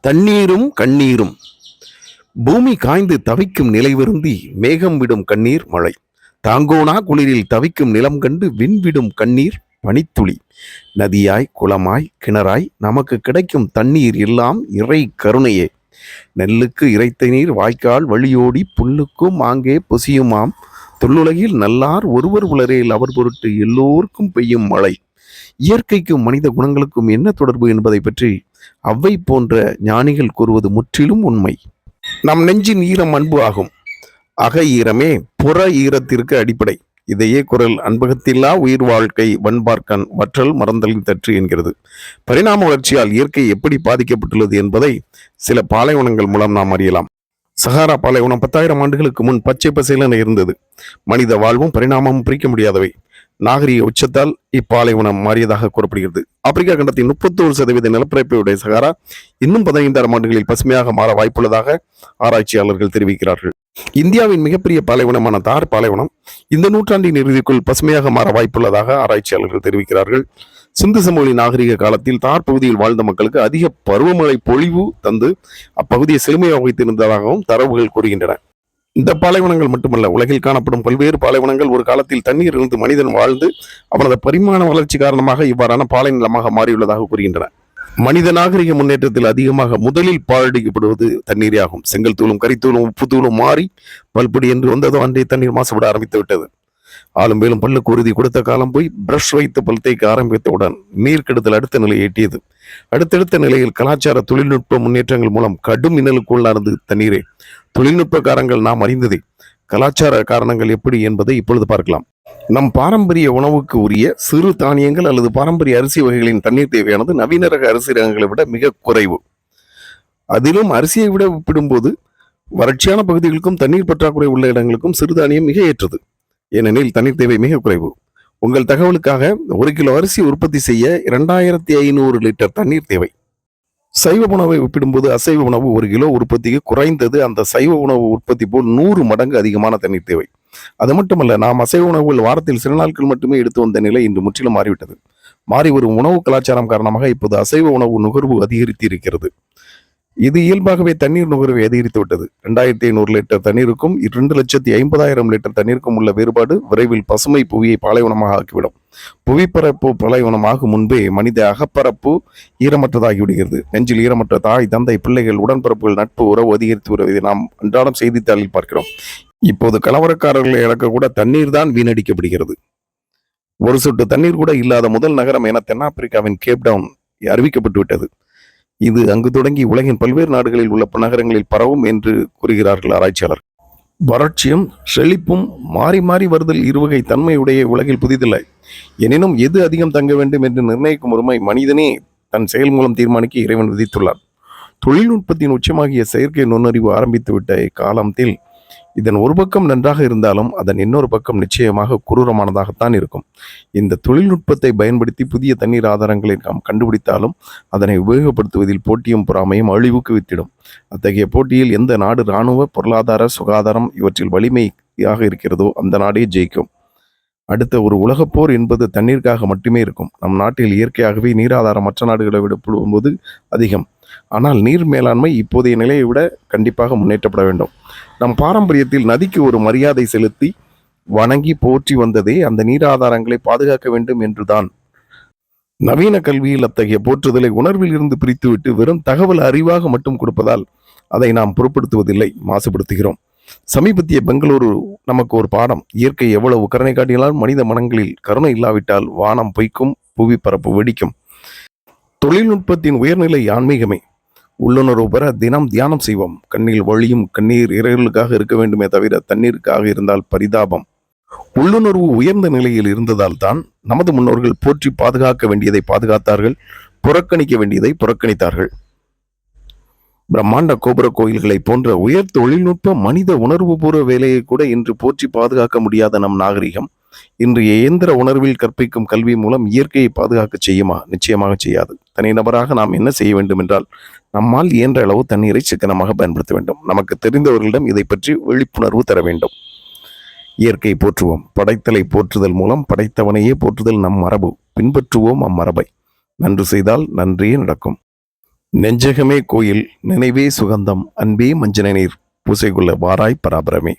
தண்ணீரும் கண்ணீரும். பூமி காய்ந்து தவிக்கும் நிலை வருந்தி மேகம் விடும் கண்ணீர் மழை. தாங்கோனா குளிரில் தவிக்கும் நிலம் கண்டு விண்விடும் கண்ணீர் பனித்துளி. நதியாய் குளமாய் கிணறாய் நமக்கு கிடைக்கும் தண்ணீர் எல்லாம் இறை கருணையே. நெல்லுக்கு இறைத்த நீர் வாய்க்கால் வழியோடி புல்லுக்கும் ஆங்கே பொசியுமாம். தொல்லுலகில் நல்லார் ஒருவர் உளரேல் அவர் பொருட்டு எல்லோருக்கும் பெய்யும் மழை. இயற்கைக்கும் மனித குணங்களுக்கும் என்ன தொடர்பு என்பதை பற்றி அவ்வை போன்ற ஞானிகள் கூறுவது முற்றிலும் உண்மை. நம் நெஞ்சின் ஈரம் அன்பு ஆகும். அக ஈரமே புற ஈரத்திற்கு அடிப்படை. இதையே குரல் அன்பகத்தில்லா உயிர் வாழ்க்கை வன்பார்க்கன் வற்றல் மறந்தலின் தற்று என்கிறது. பரிணாம வளர்ச்சியால் இயற்கை எப்படி பாதிக்கப்பட்டுள்ளது என்பதை சில பாலைவனங்கள் மூலம் நாம் அறியலாம். சஹாரா பாலைவனம் 10,000 ஆண்டுகளுக்கு முன் பச்சை பசேலென இருந்தது. மனித வாழ்வும் பரிணாமமும் பிரிக்க முடியாதவை. நாகரிக உச்சத்தால் இப்பாலைவனம் மாறியதாக கூறப்படுகிறது. ஆப்பிரிக்கா கண்டத்தின் 31% நிலப்பரப்பையுடைய சஹாரா இன்னும் 15,000 ஆண்டுகளில் பசுமையாக மாற வாய்ப்புள்ளதாக ஆராய்ச்சியாளர்கள் தெரிவிக்கிறார்கள். இந்தியாவின் மிகப்பெரிய பாலைவனமான தார் பாலைவனம் இந்த நூற்றாண்டின் இறுதிக்குள் பசுமையாக மாற வாய்ப்புள்ளதாக ஆராய்ச்சியாளர்கள் தெரிவிக்கிறார்கள். சிந்து சமவெளி நாகரிக காலத்தில் தார் பகுதியில் வாழ்ந்த மக்களுக்கு அதிக பருவமழை பொழிவு தந்து அப்பகுதியை செழுமையாக வைத்திருந்ததாகவும் தரவுகள் கூறுகின்றன. இந்த பாலைவனங்கள் மட்டுமல்ல, உலகில் காணப்படும் பல்வேறு பாலைவனங்கள் ஒரு காலத்தில் தண்ணீர் இருந்து மனிதன் வாழ்ந்து அவனது பரிமாண வளர்ச்சி காரணமாக இவ்வாறான பாலை நிலமாக மாறியுள்ளதாக கூறுகின்றன. மனித நாகரிக முன்னேற்றத்தில் அதிகமாக முதலில் பாழடிக்கப்படுவது தண்ணீரே ஆகும். செங்கல் தூளும் கரித்தூளும் உப்பு தூளும் மாறி பல்படி என்று வந்ததோ அன்றே தண்ணீர் மாசுபட ஆரம்பித்து விட்டது. ஆளும் மேலும் பல்லுக்கு உறுதி கொடுத்த காலம் போய் பிரஷ் வைத்து பல் தேய்க்க ஆரம்பித்தவுடன் நீர் கெடுதல் அடுத்த நிலையை எட்டியது. அடுத்தடுத்த நிலையில் கலாச்சார தொழில்நுட்ப முன்னேற்றங்கள் மூலம் கடும் இன்னலுக்கு உள்ளானது தண்ணீரே. தொழில்நுட்ப காரணங்கள் நாம் அறிந்ததே. கலாச்சார காரணங்கள் எப்படி என்பதை இப்பொழுது பார்க்கலாம். நம் பாரம்பரிய உணவுக்கு உரிய சிறு தானியங்கள் அல்லது பாரம்பரிய அரிசி வகைகளின் தண்ணீர் தேவையானது நவீன ரக அரிசி ரகங்களை விட மிக குறைவு. அதிலும் அரிசியை விட ஒப்பிடும்போது வறட்சியான பகுதிகளுக்கும் தண்ணீர் பற்றாக்குறை உள்ள இடங்களுக்கும் சிறுதானியம் மிக ஏற்றது. ஏனெனில் தண்ணீர் தேவை மிக குறைவு. உங்கள் தகவலுக்காக 1 கிலோ அரிசி உற்பத்தி செய்ய 2500 லிட்டர் தண்ணீர் தேவை. சைவ உணவை ஒப்பிடும்போது அசைவ உணவு 1 கிலோ உற்பத்திக்கு குறைந்தது அந்த சைவ உணவு உற்பத்தி போல் 100 மடங்கு அதிகமான தண்ணீர் தேவை. அது மட்டுமல்ல, நாம் அசைவ உணவுகள் வாரத்தில் சில நாட்கள் மட்டுமே எடுத்து வந்த நிலை இன்று முற்றிலும் மாறிவிட்டது. மாறி வரும் உணவு கலாச்சாரம் காரணமாக இப்போது அசைவ உணவு நுகர்வு அதிகரித்து இருக்கிறது. இது இயல்பாகவே தண்ணீர் நுகர்வை அதிகரித்து விட்டது. 2500 லிட்டர் தண்ணீருக்கும் 2,50,000 லிட்டர் தண்ணீருக்கும் உள்ள வேறுபாடு விரைவில் பசுமை புவியை பாலைவனமாக ஆக்கிவிடும். புவிப்பரப்பு பாலைவனமாகும் முன்பே மனித அகப்பரப்பு ஈரமற்றதாகிவிடுகிறது. நெஞ்சில் ஈரமற்ற தாய், தந்தை, பிள்ளைகள், உடன்பரப்புகள், நட்பு உறவு அதிகரித்து வருவதை நாம் அன்றாடம் செய்தித்தாளில் பார்க்கிறோம். இப்போது கலவரக்காரர்களை இழக்க கூட தண்ணீர் தான் வீணடிக்கப்படுகிறது. ஒரு சொட்டு தண்ணீர் கூட இல்லாத முதல் நகரம் என தென்னாப்பிரிக்காவின் கேப்டவுன் அறிவிக்கப்பட்டு விட்டது. இது அங்கு தொடங்கி உலகின் பல்வேறு நாடுகளில் உள்ள நகரங்களில் பரவும் என்று கூறுகிறார்கள் ஆராய்ச்சியாளர். வறட்சியும் செழிப்பும் மாறி மாறி வருதல் இருவகை தன்மையுடைய உலகில் புதிதில்லை. எனினும் எது அதிகம் தங்க வேண்டும் என்று நிர்ணயிக்கும் உரிமை மனிதனே தன் செயல் மூலம் தீர்மானிக்க இறைவன் விதித்துள்ளார். தொழில்நுட்பத்தின் உச்சமாகிய செயற்கை நுண்ணறிவு ஆரம்பித்துவிட்ட இக்காலத்தில் இதன் ஒரு பக்கம் நன்றாக இருந்தாலும் அதன் இன்னொரு பக்கம் நிச்சயமாக குரூரமானதாகத்தான் இருக்கும். இந்த தொழில்நுட்பத்தை பயன்படுத்தி புதிய தண்ணீர் ஆதாரங்களை நாம் கண்டுபிடித்தாலும் அதனை உபயோகப்படுத்துவதில் போட்டியும் பொறாமையும் அழிவுக்கு வித்திடும். அத்தகைய போட்டியில் எந்த நாடு இராணுவ, பொருளாதார, சுகாதாரம் இவற்றில் வலிமையாக இருக்கிறதோ அந்த நாடே ஜெயிக்கும். அடுத்த ஒரு உலகப்போர் என்பது தண்ணீருக்காக மட்டுமே இருக்கும். நம் நாட்டில் இயற்கையாகவே நீராதாரம் மற்ற நாடுகளை விட போது அதிகம். ஆனால் நீர் மேலாண்மை இப்போதைய நிலையை விட கண்டிப்பாக முன்னேற்றப்பட வேண்டும். நம் பாரம்பரியத்தில் நதிக்கு ஒரு மரியாதை செலுத்தி வணங்கி போற்றி வந்ததே அந்த நீராதாரங்களை பாதுகாக்க வேண்டும் என்றுதான். நவீன கல்வியில் அத்தகைய போற்றுதலை உணர்வில் இருந்து பிரித்துவிட்டு வெறும் தகவல் அறிவாக மட்டும் கொடுப்பதால் அதை நாம் பொருட்படுத்துவதில்லை, மாசுபடுத்துகிறோம். சமீபத்திய பெங்களூரு நமக்கு ஒரு பாடம். இயற்கை எவ்வளவு கருணை காட்டினாலும் மனித மனங்களில் கருணை இல்லாவிட்டால் வானம் பொய்க்கும், புவி பரப்பு வெடிக்கும். தொழில்நுட்பத்தின் உயர்நிலை ஆன்மீகமே. உள்ளுணர்வு பெற தினம் தியானம் செய்வோம். கண்ணில் வழியும் கண்ணீர் இறைவலுக்காக இருக்க வேண்டுமே தவிர தண்ணீருக்காக இருந்தால் பரிதாபம். உள்ளுணர்வு உயர்ந்த நிலையில் இருந்ததால் தான் நமது முன்னோர்கள் போற்றி பாதுகாக்க வேண்டியதை பாதுகாத்தார்கள், புறக்கணிக்க வேண்டியதை புறக்கணித்தார்கள். பிரம்மாண்ட கோபுர கோயில்களை போன்ற உயர் தொழில்நுட்ப மனித உணர்வு பூர்வ வேலையை கூட இன்று போற்றி பாதுகாக்க முடியாத நம் நாகரிகம் இன்றைய இயந்திர உணர்வில் கற்பிக்கும் கல்வி மூலம் இயற்கையை பாதுகாக்க செய்யுமா? நிச்சயமாக செய்யாது. தனிநபராக நாம் என்ன செய்ய வேண்டும் என்றால், நம்மால் இயன்ற அளவு தண்ணீரை சிக்கனமாக பயன்படுத்த வேண்டும். நமக்கு தெரிந்தவர்களிடம் இதை பற்றி விழிப்புணர்வு தர வேண்டும். இயற்கை போற்றுவோம். படைத்தலை போற்றுதல் மூலம் படைத்தவனையே போற்றுதல் நம் மரபு. பின்பற்றுவோம் அம்மரபை. நன்று செய்தால் நன்றியே நடக்கும். நெஞ்சகமே கோயில், நினைவே சுகந்தம், அன்பே மஞ்சன நீர், பூசை கொள்ள வாராய் பராபரமே.